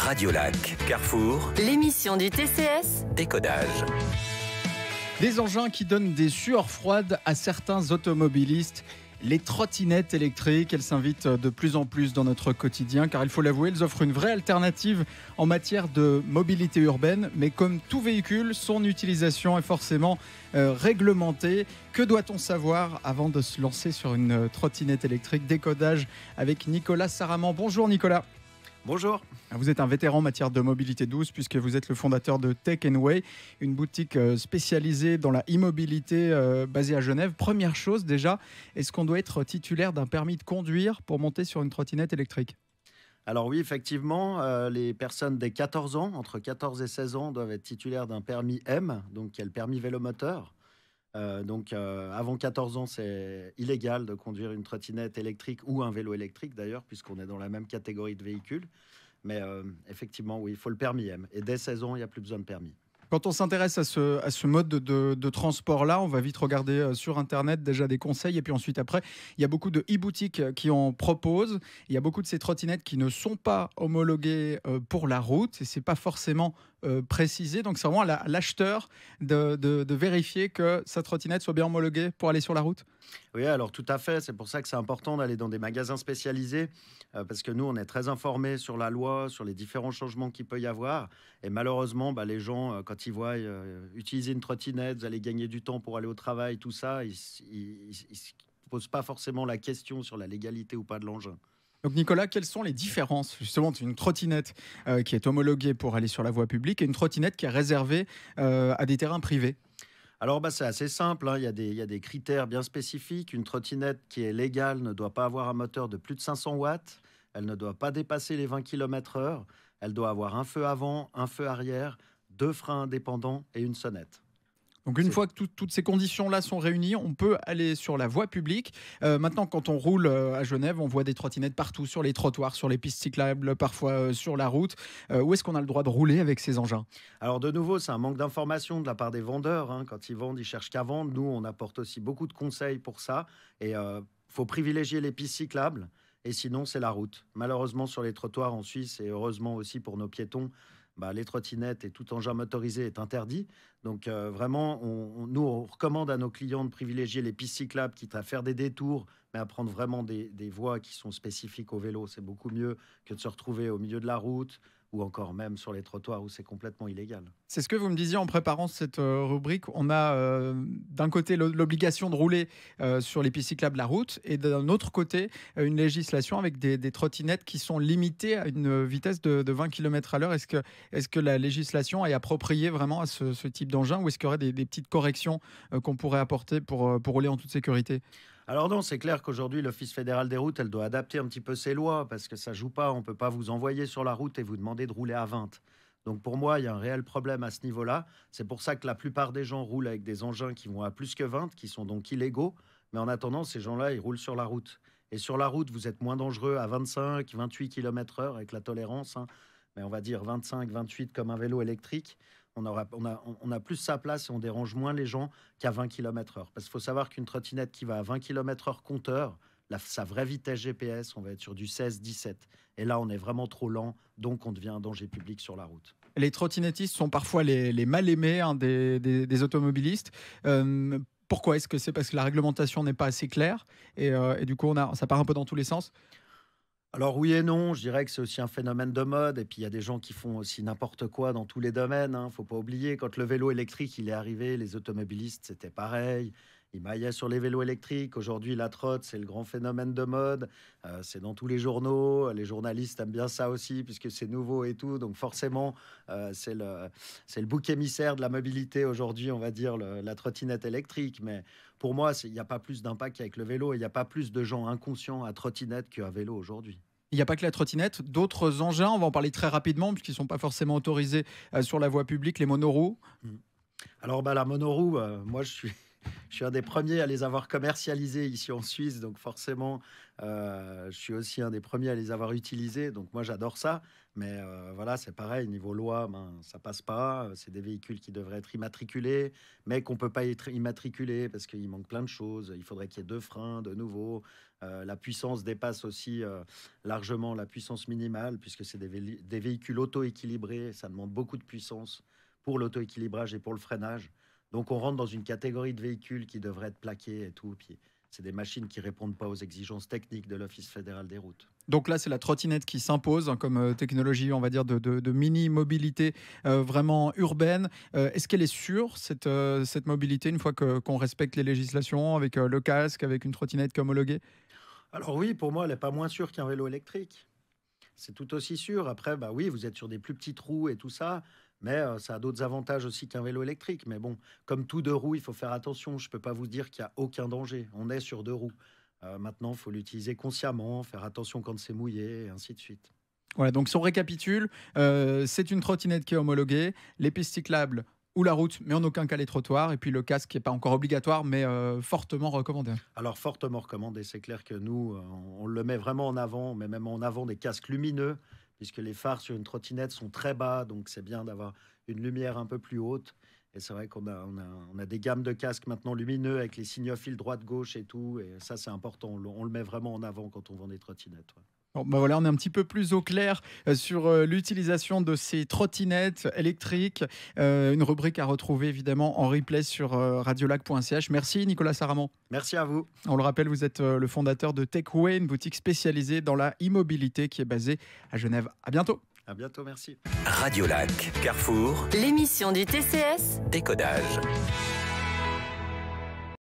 Radiolac, Carrefour, L'émission du TCS, décodage. Des engins qui donnent des sueurs froides à certains automobilistes. Les trottinettes électriques, elles s'invitent de plus en plus dans notre quotidien car il faut l'avouer, elles offrent une vraie alternative en matière de mobilité urbaine. Mais comme tout véhicule, son utilisation est forcément réglementée. Que doit-on savoir avant de se lancer sur une trottinette électrique? Décodage avec Nicolas Saraman. Bonjour Nicolas. Bonjour. Vous êtes un vétéran en matière de mobilité douce puisque vous êtes le fondateur de Tech & Way, une boutique spécialisée dans la e-mobilité basée à Genève. Première chose déjà, est-ce qu'on doit être titulaire d'un permis de conduire pour monter sur une trottinette électrique? Alors oui, effectivement, les personnes dès 14 ans, entre 14 et 16 ans, doivent être titulaires d'un permis M, donc qui est le permis vélomoteur. Avant 14 ans, c'est illégal de conduire une trottinette électrique ou un vélo électrique d'ailleurs, puisqu'on est dans la même catégorie de véhicules. Mais effectivement, oui, il faut le permis M. Et dès 16 ans, il n'y a plus besoin de permis. Quand on s'intéresse à ce mode de transport-là, on va vite regarder sur Internet déjà des conseils. Et puis ensuite, après, il y a beaucoup de e-boutiques qui en proposent. Il y a beaucoup de ces trottinettes qui ne sont pas homologuées pour la route. Et ce n'est pas forcément précisé. Donc, c'est vraiment à l'acheteur de vérifier que sa trottinette soit bien homologuée pour aller sur la route. Oui, alors tout à fait. C'est pour ça que c'est important d'aller dans des magasins spécialisés parce que nous, on est très informés sur la loi, sur les différents changements qu'il peut y avoir. Et malheureusement, les gens, quand ils voient utiliser une trottinette, vous allez gagner du temps pour aller au travail, tout ça, ils ne se posent pas forcément la question sur la légalité ou pas de l'engin. Donc Nicolas, quelles sont les différences justement d'une trottinette qui est homologuée pour aller sur la voie publique et une trottinette qui est réservée à des terrains privés? Alors, c'est assez simple, hein. Il y a des critères bien spécifiques. Une trottinette qui est légale ne doit pas avoir un moteur de plus de 500 watts. Elle ne doit pas dépasser les 20 km/h. Elle doit avoir un feu avant, un feu arrière, 2 freins indépendants et une sonnette. Donc une fois que toutes ces conditions-là sont réunies, on peut aller sur la voie publique. Maintenant, quand on roule à Genève, on voit des trottinettes partout, sur les trottoirs, sur les pistes cyclables, parfois sur la route. Où est-ce qu'on a le droit de rouler avec ces engins? Alors de nouveau, c'est un manque d'information de la part des vendeurs, hein. Quand ils vendent, ils cherchent qu'à vendre. Nous, on apporte aussi beaucoup de conseils pour ça. Et faut privilégier les pistes cyclables. Et sinon, c'est la route. Malheureusement, sur les trottoirs en Suisse, et heureusement aussi pour nos piétons, les trottinettes et tout engin motorisé est interdit. Donc vraiment, nous, on recommande à nos clients de privilégier les pistes cyclables, quitte à faire des détours, mais à prendre vraiment des voies qui sont spécifiques au vélo. C'est beaucoup mieux que de se retrouver au milieu de la route ou encore même sur les trottoirs où c'est complètement illégal. C'est ce que vous me disiez en préparant cette rubrique. On a d'un côté l'obligation de rouler sur les pistes cyclables, la route, et d'un autre côté une législation avec des trottinettes qui sont limitées à une vitesse de 20 km à l'heure. Est-ce que la législation est appropriée vraiment à ce type d'engin, ou est-ce qu'il y aurait des petites corrections qu'on pourrait apporter pour rouler en toute sécurité? Alors non, c'est clair qu'aujourd'hui, l'Office fédéral des routes, elle doit adapter un petit peu ses lois parce que ça joue pas. On peut pas vous envoyer sur la route et vous demander de rouler à 20. Donc pour moi, il y a un réel problème à ce niveau-là. C'est pour ça que la plupart des gens roulent avec des engins qui vont à plus que 20, qui sont donc illégaux. Mais en attendant, ces gens-là, ils roulent sur la route. Et sur la route, vous êtes moins dangereux à 25, 28 km/h avec la tolérance, hein. Mais on va dire 25, 28 comme un vélo électrique. On a plus sa place et on dérange moins les gens qu'à 20 km/h. Parce qu'il faut savoir qu'une trottinette qui va à 20 km/h compteur, sa vraie vitesse GPS, on va être sur du 16-17. Et là, on est vraiment trop lent, donc on devient un danger public sur la route. Les trottinettistes sont parfois les mal-aimés des automobilistes. Pourquoi? Est-ce que c'est parce que la réglementation n'est pas assez claire et du coup, ça part un peu dans tous les sens? Alors oui et non, je dirais que c'est aussi un phénomène de mode. Et puis il y a des gens qui font aussi n'importe quoi dans tous les domaines, hein. Faut pas oublier, quand le vélo électrique il est arrivé, les automobilistes c'était pareil. Ils maillaient sur les vélos électriques. Aujourd'hui, la trotte, c'est le grand phénomène de mode. C'est dans tous les journaux. Les journalistes aiment bien ça aussi, puisque c'est nouveau et tout. Donc forcément, c'est le bouc émissaire de la mobilité aujourd'hui, on va dire, la trottinette électrique. Mais pour moi, il n'y a pas plus d'impact qu'avec le vélo. Il n'y a pas plus de gens inconscients à trottinette qu'à vélo aujourd'hui. Il n'y a pas que la trottinette, d'autres engins, on va en parler très rapidement, puisqu'ils ne sont pas forcément autorisés sur la voie publique, les monoroues. Alors, la monoroue, moi, je suis Je suis un des premiers à les avoir commercialisés ici en Suisse, donc forcément, je suis aussi un des premiers à les avoir utilisés. Donc moi, j'adore ça. Mais voilà, c'est pareil, niveau loi, ça passe pas. C'est des véhicules qui devraient être immatriculés, mais qu'on peut pas être immatriculés parce qu'il manque plein de choses. Il faudrait qu'il y ait 2 freins de nouveau. La puissance dépasse aussi largement la puissance minimale, puisque c'est des véhicules auto-équilibrés. Ça demande beaucoup de puissance pour l'auto-équilibrage et pour le freinage. Donc on rentre dans une catégorie de véhicules qui devraient être plaqués et tout. Puis c'est des machines qui répondent pas aux exigences techniques de l'Office fédéral des routes. Donc là, c'est la trottinette qui s'impose comme technologie, on va dire, de mini-mobilité vraiment urbaine. Est-ce qu'elle est sûre, cette mobilité, une fois qu'on respecte les législations, avec le casque, avec une trottinette qui est homologuée? Alors oui, pour moi, elle n'est pas moins sûre qu'un vélo électrique. C'est tout aussi sûr. Après, bah oui, vous êtes sur des plus petites roues et tout ça, mais ça a d'autres avantages aussi qu'un vélo électrique. Mais bon, comme tout 2 roues, il faut faire attention. Je ne peux pas vous dire qu'il n'y a aucun danger. On est sur 2 roues. Maintenant, il faut l'utiliser consciemment, faire attention quand c'est mouillé, et ainsi de suite. Voilà, donc si on récapitule, c'est une trottinette qui est homologuée, les pistes cyclables ou la route, mais en aucun cas les trottoirs, et puis le casque qui n'est pas encore obligatoire, mais fortement recommandé. Alors, fortement recommandé. C'est clair que nous, on le met vraiment en avant. On met même en avant des casques lumineux, puisque les phares sur une trottinette sont très bas, donc c'est bien d'avoir une lumière un peu plus haute. Et c'est vrai qu'on a des gammes de casques maintenant lumineux avec les signophiles droite-gauche et tout. Et ça, c'est important. On le met vraiment en avant quand on vend des trottinettes. Ouais. Bon, bah voilà, on est un petit peu plus au clair sur l'utilisation de ces trottinettes électriques. Une rubrique à retrouver évidemment en replay sur radiolac.ch. Merci Nicolas Saramon. Merci à vous. On le rappelle, vous êtes le fondateur de Techway, une boutique spécialisée dans la e-mobilité qui est basée à Genève. À bientôt. À bientôt, merci. Radiolac, Carrefour, L'émission du TCS. décodage.